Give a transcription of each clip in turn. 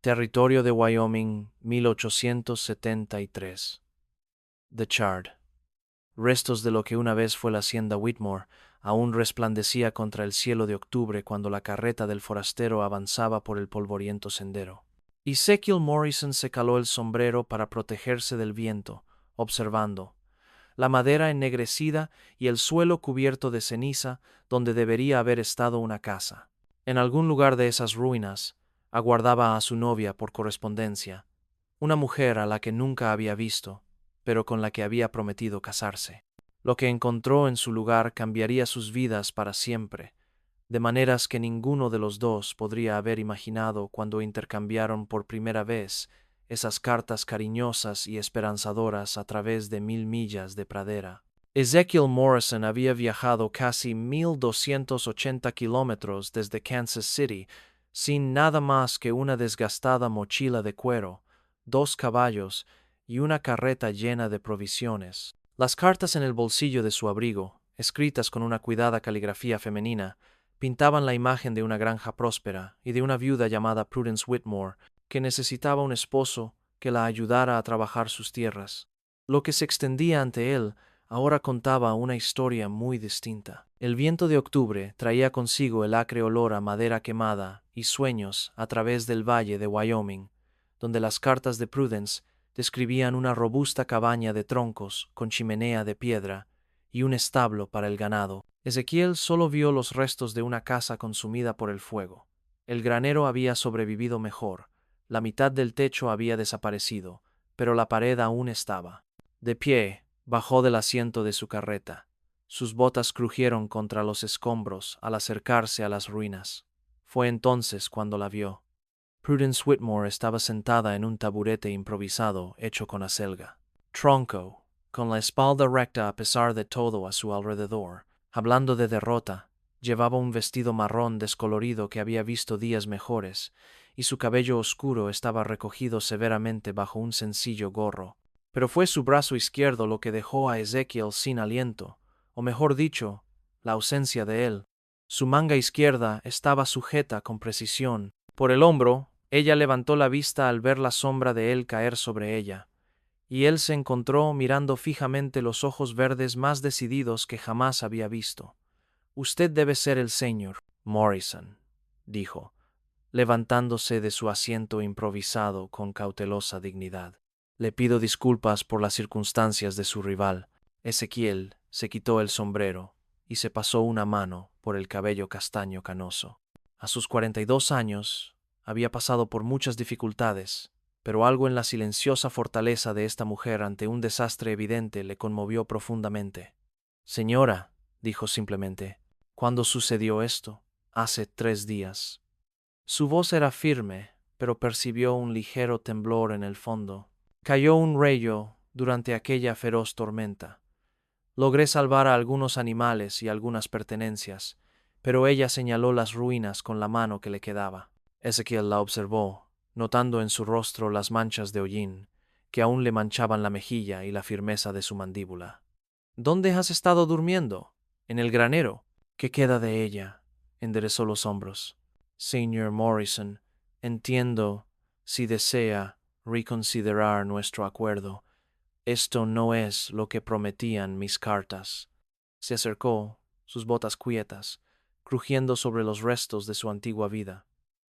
Territorio de Wyoming, 1873. The Chard. Restos de lo que una vez fue la hacienda Whitmore aún resplandecía contra el cielo de octubre cuando la carreta del forastero avanzaba por el polvoriento sendero. Ezekiel Morrison se caló el sombrero para protegerse del viento, observando la madera ennegrecida y el suelo cubierto de ceniza donde debería haber estado una casa. En algún lugar de esas ruinas aguardaba a su novia por correspondencia, una mujer a la que nunca había visto, pero con la que había prometido casarse. Lo que encontró en su lugar cambiaría sus vidas para siempre, de maneras que ninguno de los dos podría haber imaginado cuando intercambiaron por primera vez esas cartas cariñosas y esperanzadoras a través de 1000 millas de pradera. Ezekiel Morrison había viajado casi 1280 kilómetros desde Kansas City sin nada más que una desgastada mochila de cuero, 2 caballos y una carreta llena de provisiones. Las cartas en el bolsillo de su abrigo, escritas con una cuidada caligrafía femenina, pintaban la imagen de una granja próspera y de una viuda llamada Prudence Whitmore, que necesitaba un esposo que la ayudara a trabajar sus tierras. Lo que se extendía ante él ahora contaba una historia muy distinta. El viento de octubre traía consigo el acre olor a madera quemada y sueños a través del valle de Wyoming, donde las cartas de Prudence describían una robusta cabaña de troncos con chimenea de piedra y un establo para el ganado. Ezequiel solo vio los restos de una casa consumida por el fuego. El granero había sobrevivido mejor, la mitad del techo había desaparecido, pero la pared aún estaba. De pie, bajó del asiento de su carreta. Sus botas crujieron contra los escombros al acercarse a las ruinas. Fue entonces cuando la vio. Prudence Whitmore estaba sentada en un taburete improvisado hecho con acelga. Tronco, con la espalda recta a pesar de todo a su alrededor, hablando de derrota, llevaba un vestido marrón descolorido que había visto días mejores, y su cabello oscuro estaba recogido severamente bajo un sencillo gorro. Pero fue su brazo izquierdo lo que dejó a Ezekiel sin aliento, o mejor dicho, la ausencia de él. Su manga izquierda estaba sujeta con precisión. Por el hombro, ella levantó la vista al ver la sombra de él caer sobre ella, y él se encontró mirando fijamente los ojos verdes más decididos que jamás había visto. «Usted debe ser el señor Morrison», dijo, levantándose de su asiento improvisado con cautelosa dignidad. «Le pido disculpas por las circunstancias de su rival». Ezequiel se quitó el sombrero y se pasó una mano por el cabello castaño canoso. A sus 42 años había pasado por muchas dificultades, pero algo en la silenciosa fortaleza de esta mujer ante un desastre evidente le conmovió profundamente. «Señora», dijo simplemente, «¿cuándo sucedió esto?» «Hace 3 días». Su voz era firme, pero percibió un ligero temblor en el fondo. «Cayó un rayo durante aquella feroz tormenta. Logré salvar a algunos animales y algunas pertenencias, pero ella señaló las ruinas con la mano que le quedaba». Ezekiel la observó, notando en su rostro las manchas de hollín, que aún le manchaban la mejilla y la firmeza de su mandíbula. «¿Dónde has estado durmiendo?» «En el granero». «¿Qué queda de ella?» Enderezó los hombros. «Señor Morrison, entiendo si desea reconsiderar nuestro acuerdo. Esto no es lo que prometían mis cartas». Se acercó, sus botas quietas, crujiendo sobre los restos de su antigua vida.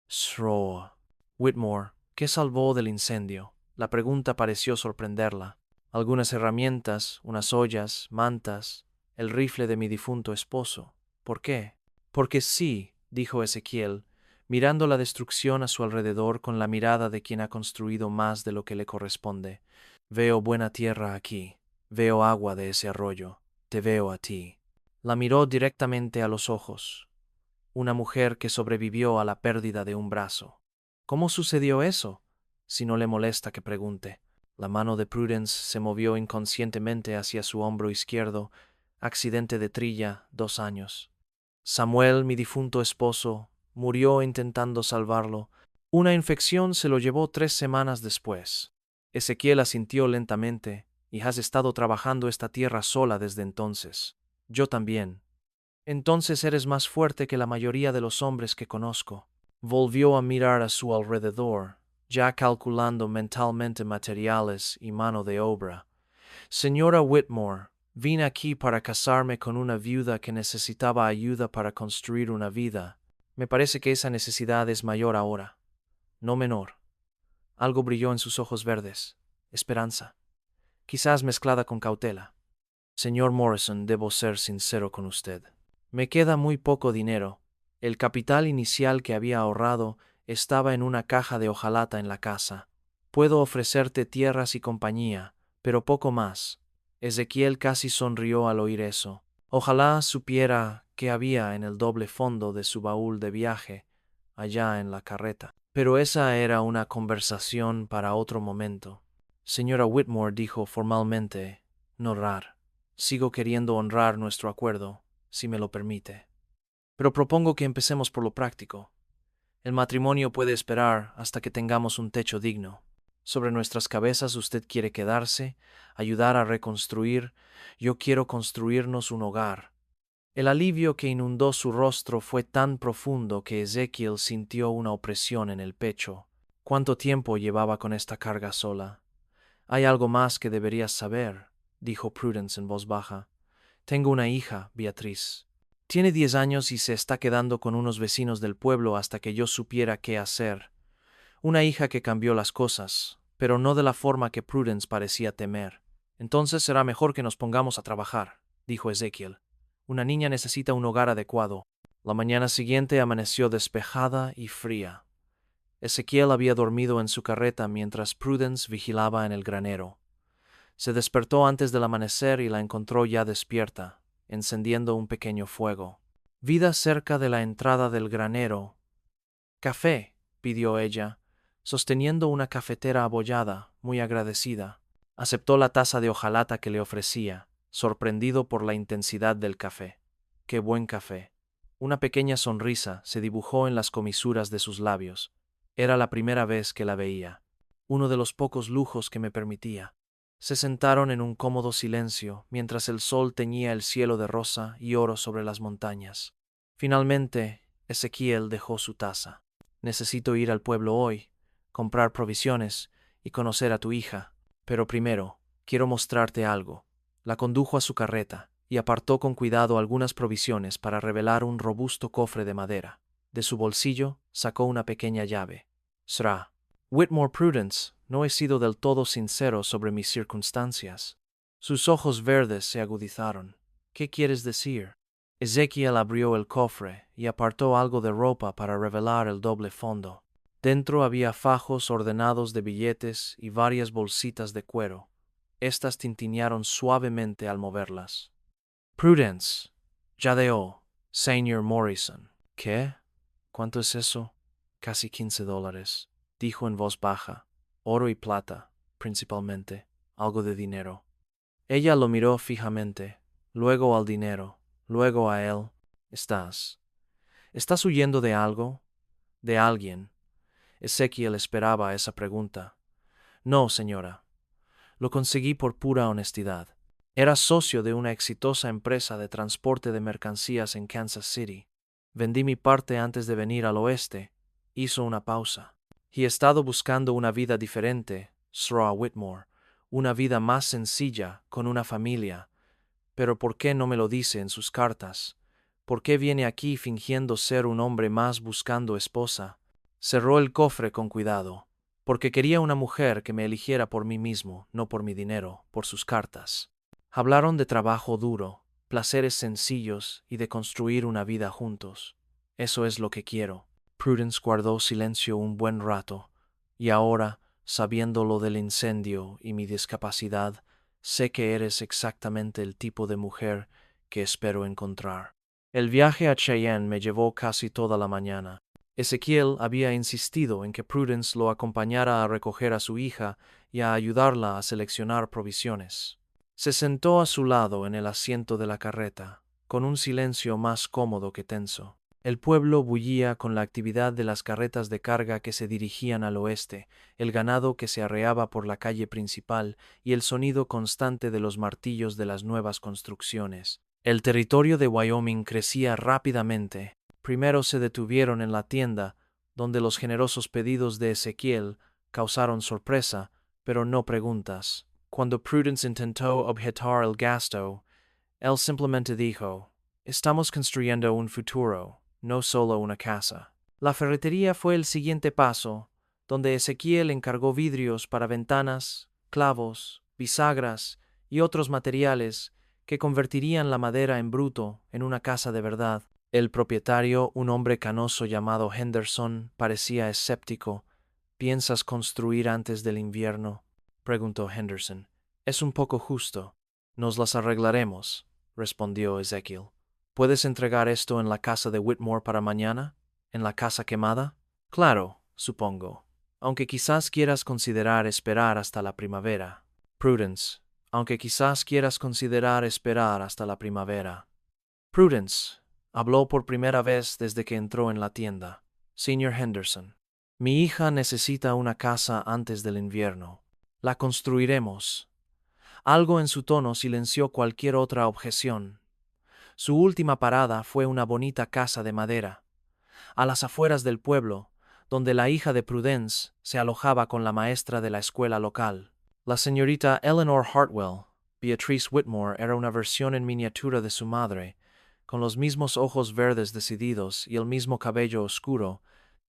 «Straw. Whitmore, ¿qué salvó del incendio?» La pregunta pareció sorprenderla. «Algunas herramientas, unas ollas, mantas, el rifle de mi difunto esposo». «¿Por qué?» «Porque sí», dijo Ezequiel, mirando la destrucción a su alrededor con la mirada de quien ha construido más de lo que le corresponde. «Veo buena tierra aquí, veo agua de ese arroyo, te veo a ti». La miró directamente a los ojos. Una mujer que sobrevivió a la pérdida de un brazo. «¿Cómo sucedió eso?» «Si no le molesta que pregunte». La mano de Prudence se movió inconscientemente hacia su hombro izquierdo. «Accidente de trilla, 2 años. Samuel, mi difunto esposo, murió intentando salvarlo. Una infección se lo llevó 3 semanas después». Ezequiel asintió lentamente. «Y has estado trabajando esta tierra sola desde entonces». «Yo también». «Entonces eres más fuerte que la mayoría de los hombres que conozco». Volvió a mirar a su alrededor, ya calculando mentalmente materiales y mano de obra. Señora Whitmore, vine aquí para casarme con una viuda que necesitaba ayuda para construir una vida. Me parece que esa necesidad es mayor ahora, no menor. Algo brilló en sus ojos verdes. Esperanza, quizás mezclada con cautela. Señor Morrison, debo ser sincero con usted. Me queda muy poco dinero. El capital inicial que había ahorrado estaba en una caja de hojalata en la casa. Puedo ofrecerte tierras y compañía, pero poco más. Ezequiel casi sonrió al oír eso. Ojalá supiera qué había en el doble fondo de su baúl de viaje, allá en la carreta. Pero esa era una conversación para otro momento. Señora Whitmore dijo formalmente, no rar. Sigo queriendo honrar nuestro acuerdo, si me lo permite. Pero propongo que empecemos por lo práctico. El matrimonio puede esperar hasta que tengamos un techo digno. Sobre nuestras cabezas usted quiere quedarse, ayudar a reconstruir, yo quiero construirnos un hogar. El alivio que inundó su rostro fue tan profundo que Ezequiel sintió una opresión en el pecho. ¿Cuánto tiempo llevaba con esta carga sola? Hay algo más que deberías saber, dijo Prudence en voz baja. Tengo una hija, Beatriz. Tiene 10 años y se está quedando con unos vecinos del pueblo hasta que yo supiera qué hacer. Una hija que cambió las cosas, pero no de la forma que Prudence parecía temer. Entonces será mejor que nos pongamos a trabajar, dijo Ezequiel. Una niña necesita un hogar adecuado. La mañana siguiente amaneció despejada y fría. Ezequiel había dormido en su carreta mientras Prudence vigilaba en el granero. Se despertó antes del amanecer y la encontró ya despierta, encendiendo un pequeño fuego. Vida cerca de la entrada del granero. Café, pidió ella, sosteniendo una cafetera abollada, muy agradecida. Aceptó la taza de hojalata que le ofrecía, sorprendido por la intensidad del café. ¡Qué buen café! Una pequeña sonrisa se dibujó en las comisuras de sus labios. Era la primera vez que la veía, uno de los pocos lujos que me permitía. Se sentaron en un cómodo silencio mientras el sol teñía el cielo de rosa y oro sobre las montañas. Finalmente, Ezequiel dejó su taza. Necesito ir al pueblo hoy, comprar provisiones y conocer a tu hija. Pero primero, quiero mostrarte algo. La condujo a su carreta y apartó con cuidado algunas provisiones para revelar un robusto cofre de madera. De su bolsillo sacó una pequeña llave. Sra. Whitmore Prudence, no he sido del todo sincero sobre mis circunstancias. Sus ojos verdes se agudizaron. ¿Qué quieres decir? Ezequiel abrió el cofre y apartó algo de ropa para revelar el doble fondo. Dentro había fajos ordenados de billetes y varias bolsitas de cuero. Estas tintinearon suavemente al moverlas. Prudence, jadeó Señor Morrison. ¿Qué? ¿Cuánto es eso? Casi $15, dijo en voz baja. Oro y plata, principalmente. Algo de dinero. Ella lo miró fijamente, luego al dinero, luego a él. ¿Estás huyendo de algo? ¿De alguien? Ezequiel esperaba esa pregunta. No, señora. Lo conseguí por pura honestidad. Era socio de una exitosa empresa de transporte de mercancías en Kansas City. Vendí mi parte antes de venir al oeste. Hizo una pausa. Y he estado buscando una vida diferente, Sra. Whitmore, una vida más sencilla, con una familia. Pero ¿por qué no me lo dice en sus cartas? ¿Por qué viene aquí fingiendo ser un hombre más buscando esposa? Cerró el cofre con cuidado, porque quería una mujer que me eligiera por mí mismo, no por mi dinero, por sus cartas. Hablaron de trabajo duro, placeres sencillos y de construir una vida juntos. Eso es lo que quiero. Prudence guardó silencio un buen rato, y ahora, sabiendo lo del incendio y mi discapacidad, sé que eres exactamente el tipo de mujer que espero encontrar. El viaje a Cheyenne me llevó casi toda la mañana. Ezequiel había insistido en que Prudence lo acompañara a recoger a su hija y a ayudarla a seleccionar provisiones. Se sentó a su lado en el asiento de la carreta, con un silencio más cómodo que tenso. El pueblo bullía con la actividad de las carretas de carga que se dirigían al oeste, el ganado que se arreaba por la calle principal y el sonido constante de los martillos de las nuevas construcciones. El territorio de Wyoming crecía rápidamente. Primero se detuvieron en la tienda, donde los generosos pedidos de Ezequiel causaron sorpresa, pero no preguntas. Cuando Prudence intentó objetar el gasto, él simplemente dijo: «Estamos construyendo un futuro, no solo una casa». La ferretería fue el siguiente paso, donde Ezequiel encargó vidrios para ventanas, clavos, bisagras y otros materiales que convertirían la madera en bruto en una casa de verdad. El propietario, un hombre canoso llamado Henderson, parecía escéptico. «¿Piensas construir antes del invierno?», preguntó Henderson. «Es un poco justo. Nos las arreglaremos», respondió Ezekiel. «¿Puedes entregar esto en la casa de Whitmore para mañana? ¿En la casa quemada?» «Claro, supongo. Aunque quizás quieras considerar esperar hasta la primavera». «Prudence, aunque quizás quieras considerar esperar hasta la primavera». «Prudence», habló por primera vez desde que entró en la tienda. «Señor Henderson, mi hija necesita una casa antes del invierno. La construiremos». Algo en su tono silenció cualquier otra objeción. Su última parada fue una bonita casa de madera, a las afueras del pueblo, donde la hija de Prudence se alojaba con la maestra de la escuela local. La señorita Eleanor Hartwell, Beatrice Whitmore, era una versión en miniatura de su madre, con los mismos ojos verdes decididos y el mismo cabello oscuro,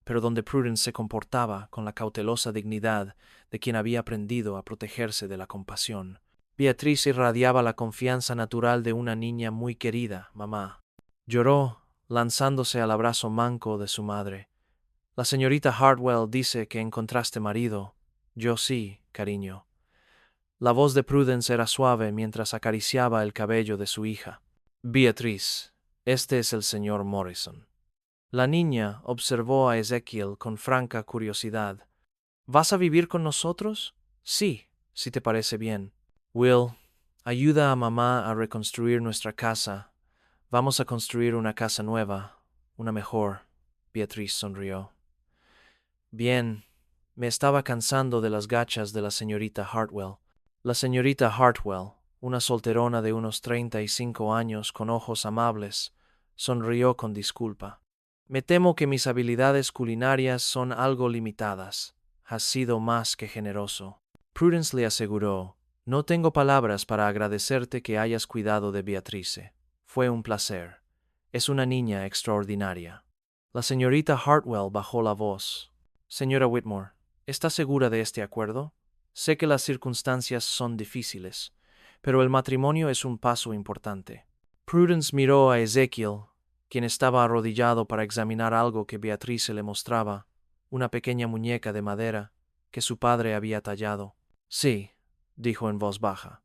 pero donde Prudence se comportaba con la cautelosa dignidad de quien había aprendido a protegerse de la compasión. Beatrice irradiaba la confianza natural de una niña muy querida, mamá. Lloró, lanzándose al abrazo manco de su madre. «La señorita Hartwell dice que encontraste marido». «Yo sí, cariño». La voz de Prudence era suave mientras acariciaba el cabello de su hija. «Beatrice, este es el señor Morrison». La niña observó a Ezekiel con franca curiosidad. «¿Vas a vivir con nosotros?» «Sí, si te parece bien». «Will, ayuda a mamá a reconstruir nuestra casa. Vamos a construir una casa nueva, una mejor». Beatrice sonrió. «Bien, me estaba cansando de las gachas de la señorita Hartwell». La señorita Hartwell, una solterona de unos 35 años con ojos amables, sonrió con disculpa. «Me temo que mis habilidades culinarias son algo limitadas. Has sido más que generoso». Prudence le aseguró: «No tengo palabras para agradecerte que hayas cuidado de Beatrice. Fue un placer. Es una niña extraordinaria». La señorita Hartwell bajó la voz. «Señora Whitmore, ¿está segura de este acuerdo? Sé que las circunstancias son difíciles, pero el matrimonio es un paso importante». Prudence miró a Ezekiel, quien estaba arrodillado para examinar algo que Beatrice le mostraba, una pequeña muñeca de madera que su padre había tallado. «Sí», dijo en voz baja.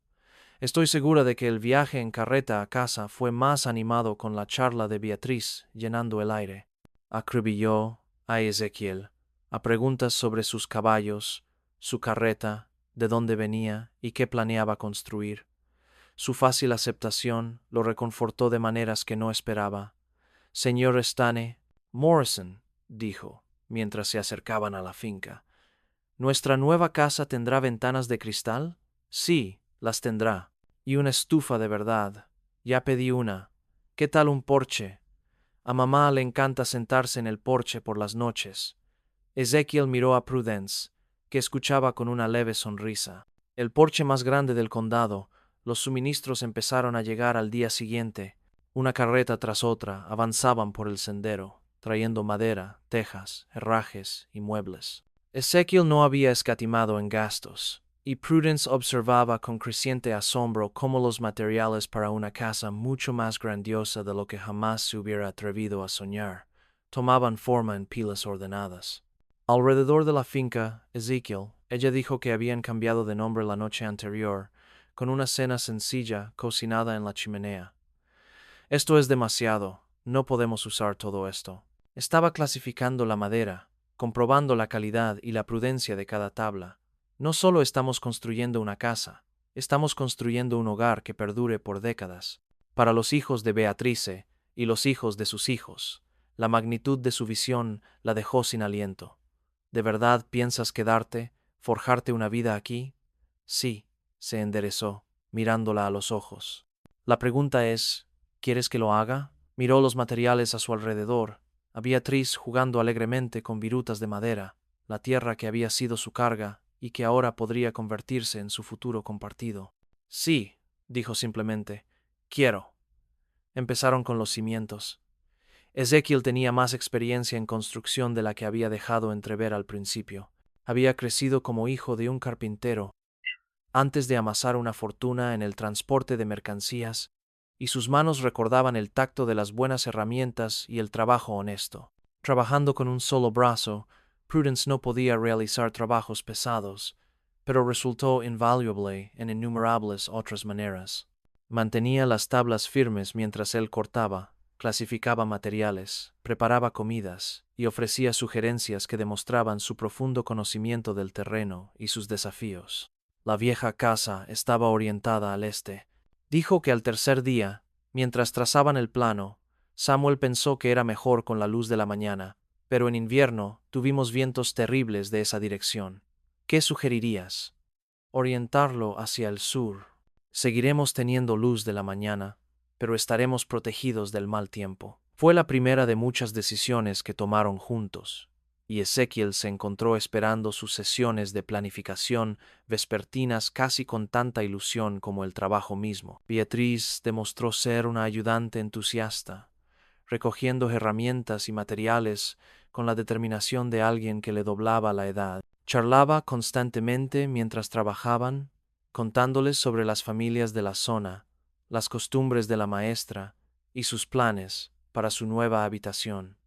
«Estoy segura de que el viaje en carreta a casa fue más animado con la charla de Beatrice llenando el aire». Acribilló a Ezekiel a preguntas sobre sus caballos, su carreta, de dónde venía y qué planeaba construir. Su fácil aceptación lo reconfortó de maneras que no esperaba. «Señor Stane Morrison», dijo, mientras se acercaban a la finca, «¿nuestra nueva casa tendrá ventanas de cristal?» «Sí, las tendrá. Y una estufa de verdad. Ya pedí una. ¿Qué tal un porche? A mamá le encanta sentarse en el porche por las noches». Ezekiel miró a Prudence, que escuchaba con una leve sonrisa. El porche más grande del condado. Los suministros empezaron a llegar al día siguiente. Una carreta tras otra avanzaban por el sendero, trayendo madera, tejas, herrajes y muebles. Ezekiel no había escatimado en gastos, y Prudence observaba con creciente asombro cómo los materiales para una casa mucho más grandiosa de lo que jamás se hubiera atrevido a soñar tomaban forma en pilas ordenadas. Alrededor de la finca, ella dijo que habían cambiado de nombre la noche anterior, con una cena sencilla cocinada en la chimenea. «Esto es demasiado, no podemos usar todo esto». Estaba clasificando la madera, comprobando la calidad y la prudencia de cada tabla. «No solo estamos construyendo una casa, estamos construyendo un hogar que perdure por décadas, para los hijos de Beatrice y los hijos de sus hijos». La magnitud de su visión la dejó sin aliento. «¿De verdad piensas quedarte, forjarte una vida aquí?» «Sí», se enderezó, mirándola a los ojos. «La pregunta es, ¿quieres que lo haga?» Miró los materiales a su alrededor, a Beatrice jugando alegremente con virutas de madera, la tierra que había sido su carga y que ahora podría convertirse en su futuro compartido. Sí, dijo simplemente, quiero. Empezaron con los cimientos. Ezequiel tenía más experiencia en construcción de la que había dejado entrever al principio. Había crecido como hijo de un carpintero antes de amasar una fortuna en el transporte de mercancías, y sus manos recordaban el tacto de las buenas herramientas y el trabajo honesto. Trabajando con un solo brazo, Prudence no podía realizar trabajos pesados, pero resultó invaluable en innumerables otras maneras. Mantenía las tablas firmes mientras él cortaba, clasificaba materiales, preparaba comidas y ofrecía sugerencias que demostraban su profundo conocimiento del terreno y sus desafíos. La vieja casa estaba orientada al este. Dijo que al tercer día, mientras trazaban el plano, Samuel pensó que era mejor con la luz de la mañana, pero en invierno tuvimos vientos terribles de esa dirección. ¿Qué sugerirías? Orientarlo hacia el sur. Seguiremos teniendo luz de la mañana, pero estaremos protegidos del mal tiempo. Fue la primera de muchas decisiones que tomaron juntos, y Ezequiel se encontró esperando sus sesiones de planificación vespertinas casi con tanta ilusión como el trabajo mismo. Beatriz demostró ser una ayudante entusiasta, recogiendo herramientas y materiales con la determinación de alguien que le doblaba la edad. Charlaba constantemente mientras trabajaban, contándoles sobre las familias de la zona, las costumbres de la maestra y sus planes para su nueva habitación.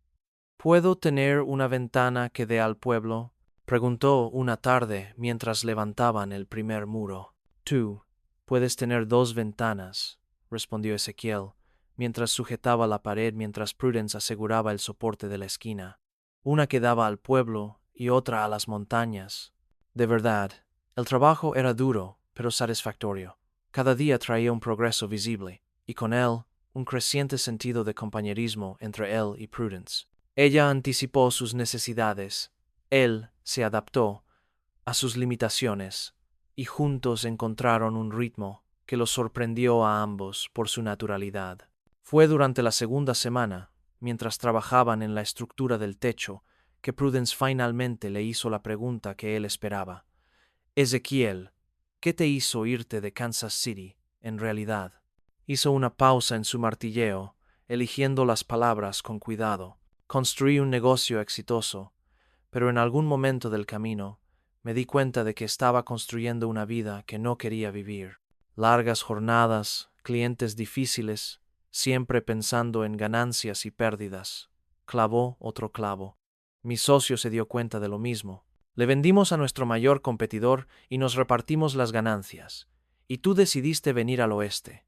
¿Puedo tener una ventana que dé al pueblo? Preguntó una tarde mientras levantaban el primer muro. Tú puedes tener 2 ventanas, respondió Ezequiel, mientras sujetaba la pared mientras Prudence aseguraba el soporte de la esquina. Una que daba al pueblo y otra a las montañas. De verdad, el trabajo era duro, pero satisfactorio. Cada día traía un progreso visible, y con él un creciente sentido de compañerismo entre él y Prudence. Ella anticipó sus necesidades, él se adaptó a sus limitaciones, y juntos encontraron un ritmo que los sorprendió a ambos por su naturalidad. Fue durante la segunda semana, mientras trabajaban en la estructura del techo, que Prudence finalmente le hizo la pregunta que él esperaba. Ezequiel, ¿qué te hizo irte de Kansas City, en realidad? Hizo una pausa en su martilleo, eligiendo las palabras con cuidado. Construí un negocio exitoso, pero en algún momento del camino me di cuenta de que estaba construyendo una vida que no quería vivir. Largas jornadas, clientes difíciles, siempre pensando en ganancias y pérdidas. Clavó otro clavo. Mi socio se dio cuenta de lo mismo. Le vendimos a nuestro mayor competidor y nos repartimos las ganancias. Y tú decidiste venir al oeste.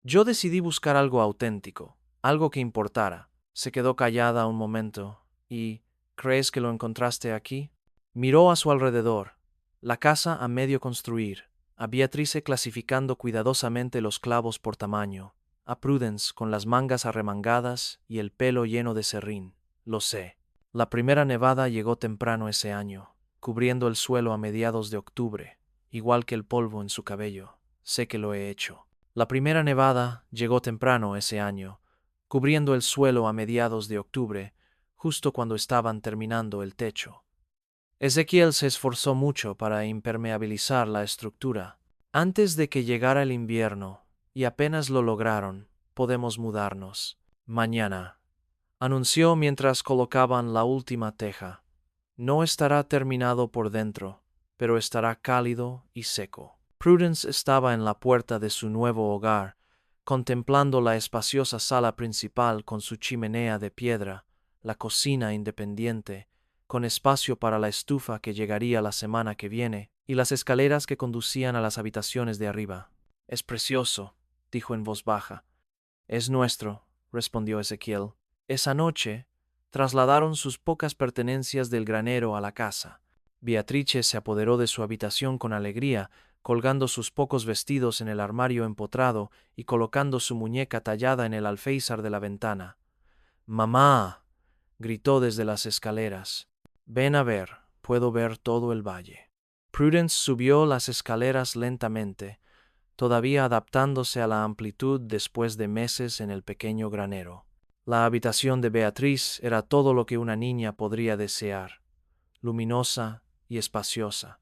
Yo decidí buscar algo auténtico, algo que importara. Se quedó callada un momento y ¿crees que lo encontraste aquí? Miró a su alrededor, la casa a medio construir, a Beatrice clasificando cuidadosamente los clavos por tamaño, a Prudence con las mangas arremangadas y el pelo lleno de serrín. Lo sé. La primera nevada llegó temprano ese año, cubriendo el suelo a mediados de octubre, igual que el polvo en su cabello. Sé que lo he hecho. La primera nevada llegó temprano ese año, cubriendo el suelo a mediados de octubre, justo cuando estaban terminando el techo. Ezequiel se esforzó mucho para impermeabilizar la estructura. Antes de que llegara el invierno, y apenas lo lograron, podemos mudarnos. Mañana, anunció mientras colocaban la última teja. No estará terminado por dentro, pero estará cálido y seco. Prudence estaba en la puerta de su nuevo hogar, contemplando la espaciosa sala principal con su chimenea de piedra, la cocina independiente, con espacio para la estufa que llegaría la semana que viene, y las escaleras que conducían a las habitaciones de arriba. Es precioso, dijo en voz baja. Es nuestro, respondió Ezequiel. Esa noche, trasladaron sus pocas pertenencias del granero a la casa. Beatrice se apoderó de su habitación con alegría, colgando sus pocos vestidos en el armario empotrado y colocando su muñeca tallada en el alféizar de la ventana. «¡Mamá!», gritó desde las escaleras. «Ven a ver, puedo ver todo el valle». Prudence subió las escaleras lentamente, todavía adaptándose a la amplitud después de meses en el pequeño granero. La habitación de Beatriz era todo lo que una niña podría desear. luminosa y espaciosa,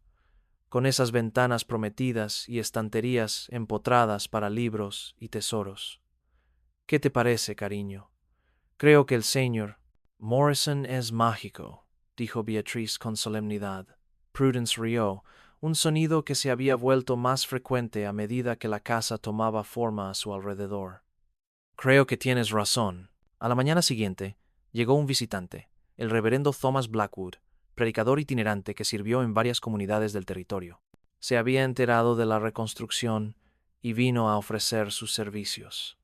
con esas ventanas prometidas y estanterías empotradas para libros y tesoros. ¿Qué te parece, cariño? Creo que el señor Morrison es mágico, dijo Beatriz con solemnidad. Prudence rió, un sonido que se había vuelto más frecuente a medida que la casa tomaba forma a su alrededor. Creo que tienes razón. A la mañana siguiente llegó un visitante, el reverendo Thomas Blackwood, predicador itinerante que sirvió en varias comunidades del territorio. Se había enterado de la reconstrucción y vino a ofrecer sus servicios.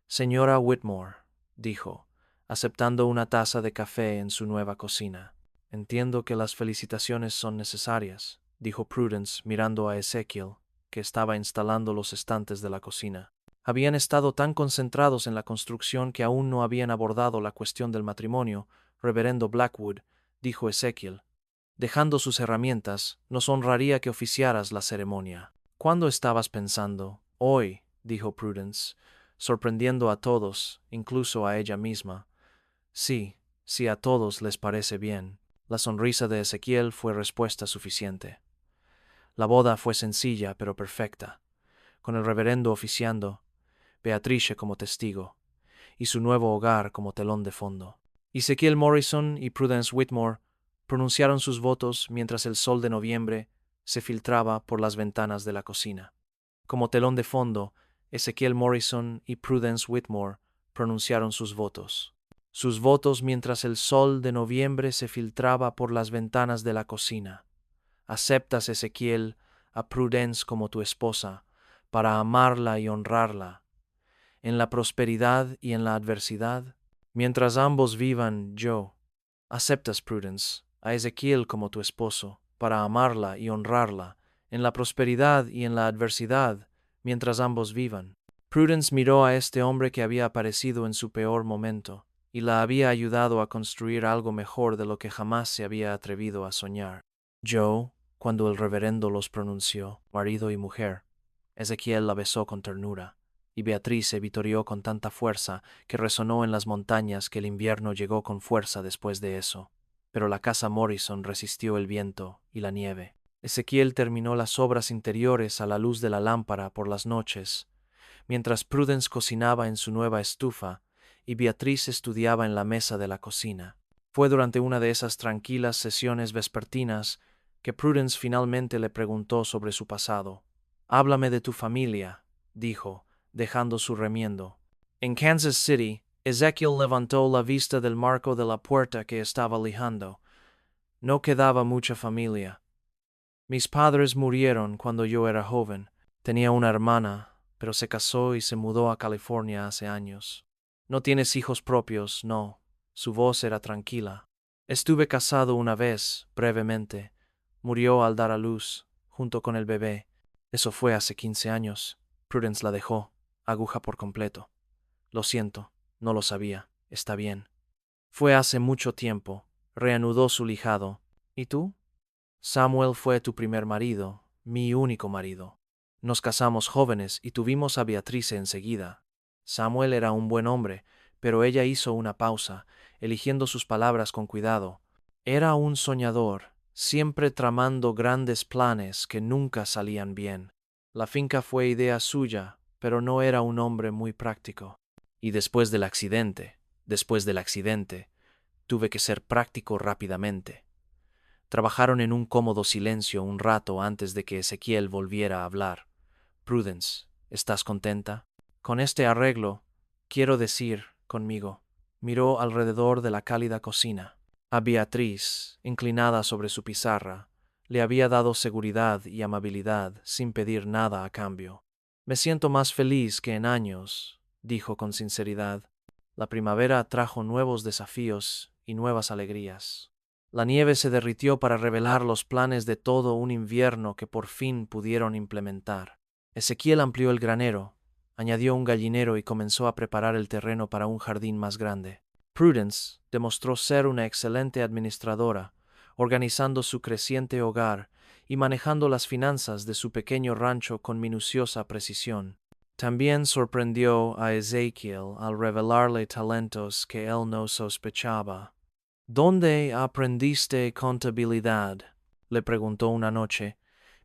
Señora Whitmore, dijo, aceptando una taza de café en su nueva cocina. Entiendo que las felicitaciones son necesarias, dijo Prudence mirando a Ezekiel, que estaba instalando los estantes de la cocina. Habían estado tan concentrados en la construcción que aún no habían abordado la cuestión del matrimonio. Reverendo Blackwood, dijo Ezekiel, dejando sus herramientas, nos honraría que oficiaras la ceremonia. ¿Cuándo estabas pensando? Hoy, dijo Prudence, sorprendiendo a todos, incluso a ella misma. Sí, si a todos les parece bien. La sonrisa de Ezequiel fue respuesta suficiente. La boda fue sencilla pero perfecta, con el reverendo oficiando, Beatrice como testigo, y su nuevo hogar como telón de fondo. Ezekiel Morrison y Prudence Whitmore pronunciaron sus votos mientras el sol de noviembre se filtraba por las ventanas de la cocina. Como telón de fondo, Ezekiel Morrison y Prudence Whitmore pronunciaron sus votos. Sus votos mientras el sol de noviembre se filtraba por las ventanas de la cocina. Aceptas, Ezekiel, a Prudence como tu esposa, para amarla y honrarla, en la prosperidad y en la adversidad. Mientras ambos vivan, yo. Aceptas, Prudence, a Ezekiel como tu esposo, para amarla y honrarla, en la prosperidad y en la adversidad, mientras ambos vivan. Prudence miró a este hombre que había aparecido en su peor momento, y la había ayudado a construir algo mejor de lo que jamás se había atrevido a soñar. Yo, cuando el reverendo los pronunció, marido y mujer, Ezekiel la besó con ternura, y Beatriz se vitorió con tanta fuerza que resonó en las montañas que el invierno llegó con fuerza después de eso. Pero la casa Morrison resistió el viento y la nieve. Ezekiel terminó las obras interiores a la luz de la lámpara por las noches, mientras Prudence cocinaba en su nueva estufa y Beatriz estudiaba en la mesa de la cocina. Fue durante una de esas tranquilas sesiones vespertinas que Prudence finalmente le preguntó sobre su pasado. «Háblame de tu familia», dijo, dejando su remiendo. En Kansas City, Ezekiel levantó la vista del marco de la puerta que estaba lijando. No quedaba mucha familia. Mis padres murieron cuando yo era joven. Tenía una hermana, pero se casó y se mudó a California hace años. No tienes hijos propios, no. Su voz era tranquila. Estuve casado una vez, brevemente. Murió al dar a luz, junto con el bebé. Eso fue hace 15 años. Prudence la dejó, aguja por completo. Lo siento, no lo sabía. Está bien. Fue hace mucho tiempo. Reanudó su lijado. ¿Y tú? Samuel fue tu primer marido, mi único marido. Nos casamos jóvenes y tuvimos a Beatriz enseguida. Samuel era un buen hombre, pero ella hizo una pausa, eligiendo sus palabras con cuidado. Era un soñador, siempre tramando grandes planes que nunca salían bien. La finca fue idea suya, pero no era un hombre muy práctico. Y después del accidente, tuve que ser práctico rápidamente. Trabajaron en un cómodo silencio un rato antes de que Ezekiel volviera a hablar. Prudence, ¿estás contenta? Con este arreglo, quiero decir, conmigo. Miró alrededor de la cálida cocina. A Beatriz, inclinada sobre su pizarra, le había dado seguridad y amabilidad sin pedir nada a cambio. Me siento más feliz que en años, dijo con sinceridad. La primavera trajo nuevos desafíos y nuevas alegrías. La nieve se derritió para revelar los planes de todo un invierno que por fin pudieron implementar. Ezekiel amplió el granero, añadió un gallinero y comenzó a preparar el terreno para un jardín más grande. Prudence demostró ser una excelente administradora, organizando su creciente hogar y manejando las finanzas de su pequeño rancho con minuciosa precisión. También sorprendió a Ezekiel al revelarle talentos que él no sospechaba. ¿Dónde aprendiste contabilidad? Le preguntó una noche,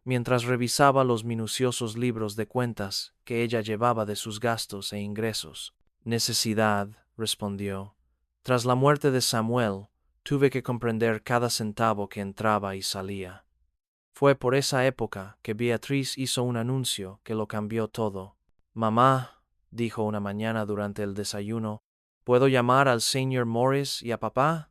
mientras revisaba los minuciosos libros de cuentas que ella llevaba de sus gastos e ingresos. Necesidad, respondió. Tras la muerte de Samuel, tuve que comprender cada centavo que entraba y salía. Fue por esa época que Beatriz hizo un anuncio que lo cambió todo. Mamá, dijo una mañana durante el desayuno, ¿puedo llamar al señor Morris y a papá?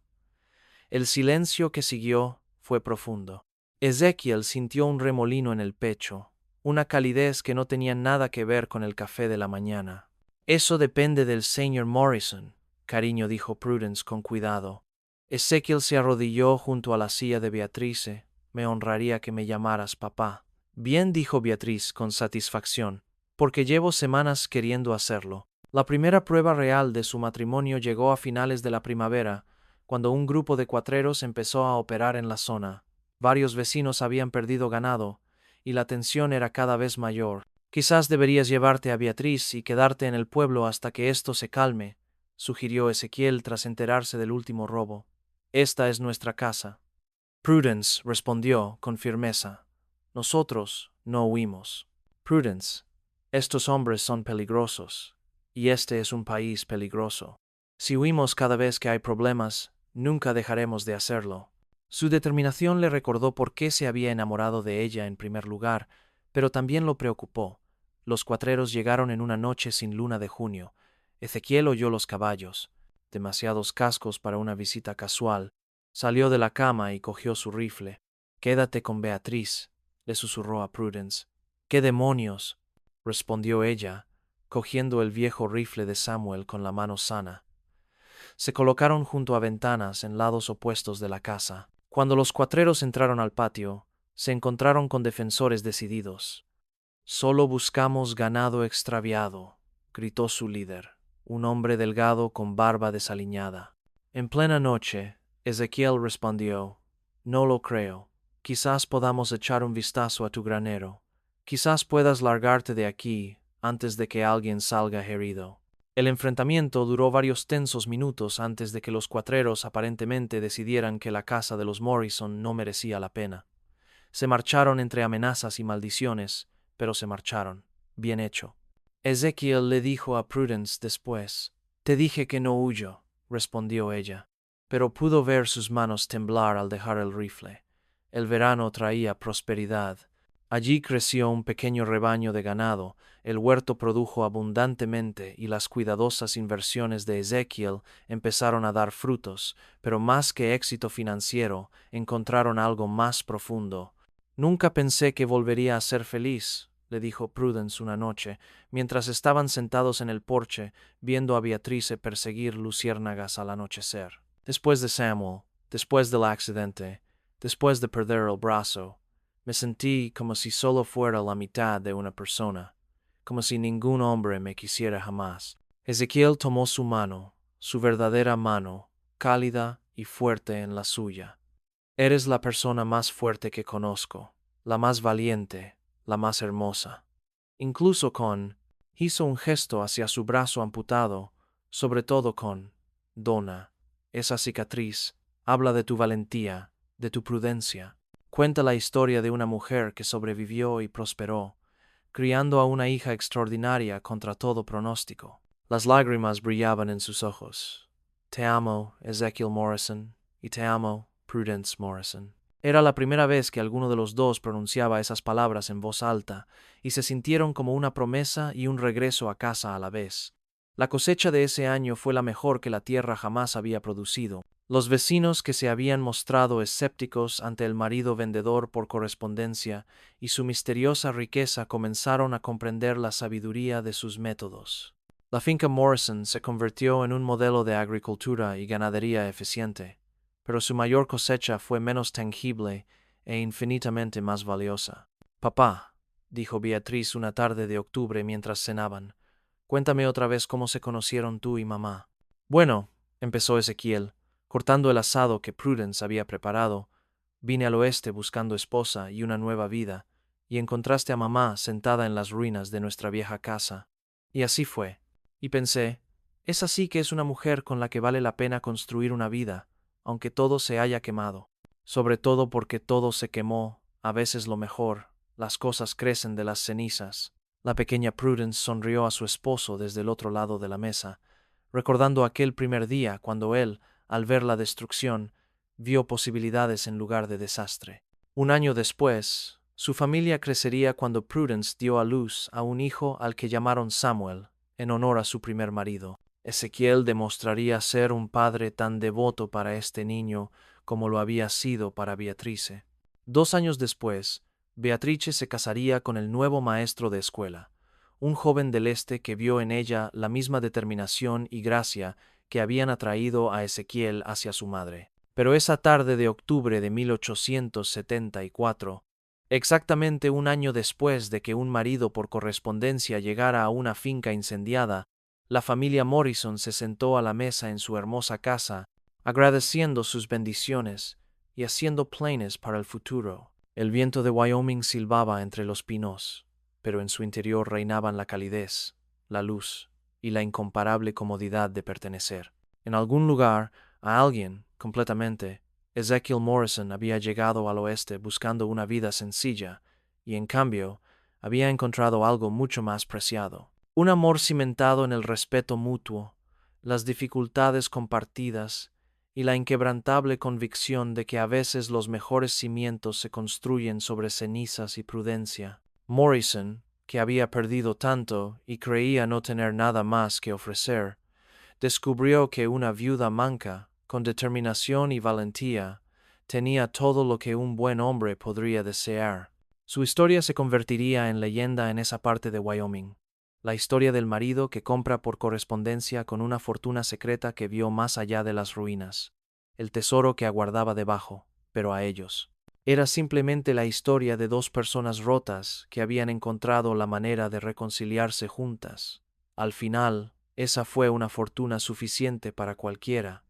El silencio que siguió fue profundo. Ezekiel sintió un remolino en el pecho, una calidez que no tenía nada que ver con el café de la mañana. Eso depende del señor Morrison, cariño, dijo Prudence con cuidado. Ezekiel se arrodilló junto a la silla de Beatrice. Me honraría que me llamaras papá. Bien, dijo Beatriz con satisfacción, porque llevo semanas queriendo hacerlo. La primera prueba real de su matrimonio llegó a finales de la primavera, cuando un grupo de cuatreros empezó a operar en la zona. Varios vecinos habían perdido ganado, y la tensión era cada vez mayor. Quizás deberías llevarte a Beatriz y quedarte en el pueblo hasta que esto se calme, sugirió Ezequiel tras enterarse del último robo. Esta es nuestra casa. Prudence respondió con firmeza. Nosotros no huimos. Prudence, estos hombres son peligrosos, y este es un país peligroso. Si huimos cada vez que hay problemas, nunca dejaremos de hacerlo. Su determinación le recordó por qué se había enamorado de ella en primer lugar, pero también lo preocupó. Los cuatreros llegaron en una noche sin luna de junio. Ezequiel oyó los caballos, demasiados cascos para una visita casual. Salió de la cama y cogió su rifle. Quédate con Beatriz, le susurró a Prudence. ¿Qué demonios? Respondió ella, cogiendo el viejo rifle de Samuel con la mano sana. Se colocaron junto a ventanas en lados opuestos de la casa. Cuando los cuatreros entraron al patio, se encontraron con defensores decididos. Solo buscamos ganado extraviado, gritó su líder, un hombre delgado con barba desaliñada. En plena noche, Ezequiel respondió, no lo creo. Quizás podamos echar un vistazo a tu granero. Quizás puedas largarte de aquí antes de que alguien salga herido. El enfrentamiento duró varios tensos minutos antes de que los cuatreros aparentemente decidieran que la casa de los Morrison no merecía la pena. Se marcharon entre amenazas y maldiciones, pero se marcharon. Bien hecho. Ezekiel le dijo a Prudence después. Te dije que no huyo, respondió ella, pero pudo ver sus manos temblar al dejar el rifle. El verano traía prosperidad. Allí creció un pequeño rebaño de ganado, el huerto produjo abundantemente y las cuidadosas inversiones de Ezekiel empezaron a dar frutos, pero más que éxito financiero, encontraron algo más profundo. Nunca pensé que volvería a ser feliz, le dijo Prudence una noche, mientras estaban sentados en el porche, viendo a Beatrice perseguir luciérnagas al anochecer. Después de Samuel, después del accidente, después de perder el brazo, me sentí como si solo fuera la mitad de una persona, como si ningún hombre me quisiera jamás. Ezequiel tomó su mano, su verdadera mano, cálida y fuerte en la suya. Eres la persona más fuerte que conozco, la más valiente, la más hermosa. Incluso hizo un gesto hacia su brazo amputado, sobre todo Donna, esa cicatriz, habla de tu valentía, de tu prudencia. Cuenta la historia de una mujer que sobrevivió y prosperó, criando a una hija extraordinaria contra todo pronóstico. Las lágrimas brillaban en sus ojos. Te amo, Ezekiel Morrison, y te amo, Prudence Morrison. Era la primera vez que alguno de los dos pronunciaba esas palabras en voz alta, y se sintieron como una promesa y un regreso a casa a la vez. La cosecha de ese año fue la mejor que la tierra jamás había producido. Los vecinos que se habían mostrado escépticos ante el marido vendedor por correspondencia y su misteriosa riqueza comenzaron a comprender la sabiduría de sus métodos. La finca Morrison se convirtió en un modelo de agricultura y ganadería eficiente, pero su mayor cosecha fue menos tangible e infinitamente más valiosa. Papá, dijo Beatriz una tarde de octubre mientras cenaban, cuéntame otra vez cómo se conocieron tú y mamá. Bueno, empezó Ezequiel, cortando el asado que Prudence había preparado, vine al oeste buscando esposa y una nueva vida, y encontraste a mamá sentada en las ruinas de nuestra vieja casa. Y así fue. Y pensé, es así que es una mujer con la que vale la pena construir una vida, aunque todo se haya quemado. Sobre todo porque todo se quemó, a veces lo mejor, las cosas crecen de las cenizas. La pequeña Prudence sonrió a su esposo desde el otro lado de la mesa, recordando aquel primer día cuando él, al ver la destrucción, vio posibilidades en lugar de desastre. Un año después, su familia crecería cuando Prudence dio a luz a un hijo al que llamaron Samuel, en honor a su primer marido. Ezequiel demostraría ser un padre tan devoto para este niño como lo había sido para Beatrice. 2 años después, Beatrice se casaría con el nuevo maestro de escuela, un joven del este que vio en ella la misma determinación y gracia que habían atraído a Ezequiel hacia su madre. Pero esa tarde de octubre de 1874, exactamente un año después de que un marido por correspondencia llegara a una finca incendiada, la familia Morrison se sentó a la mesa en su hermosa casa, agradeciendo sus bendiciones y haciendo planes para el futuro. El viento de Wyoming silbaba entre los pinos, pero en su interior reinaban la calidez, la luz y la incomparable comodidad de pertenecer. En algún lugar, a alguien, completamente, Ezekiel Morrison había llegado al oeste buscando una vida sencilla y, en cambio, había encontrado algo mucho más preciado. Un amor cimentado en el respeto mutuo, las dificultades compartidas y la inquebrantable convicción de que a veces los mejores cimientos se construyen sobre cenizas y prudencia. Morrison, que había perdido tanto y creía no tener nada más que ofrecer, descubrió que una viuda manca, con determinación y valentía, tenía todo lo que un buen hombre podría desear. Su historia se convertiría en leyenda en esa parte de Wyoming. La historia del marido que compra por correspondencia con una fortuna secreta que vio más allá de las ruinas, el tesoro que aguardaba debajo, pero a ellos. Era simplemente la historia de dos personas rotas que habían encontrado la manera de reconciliarse juntas. Al final, esa fue una fortuna suficiente para cualquiera,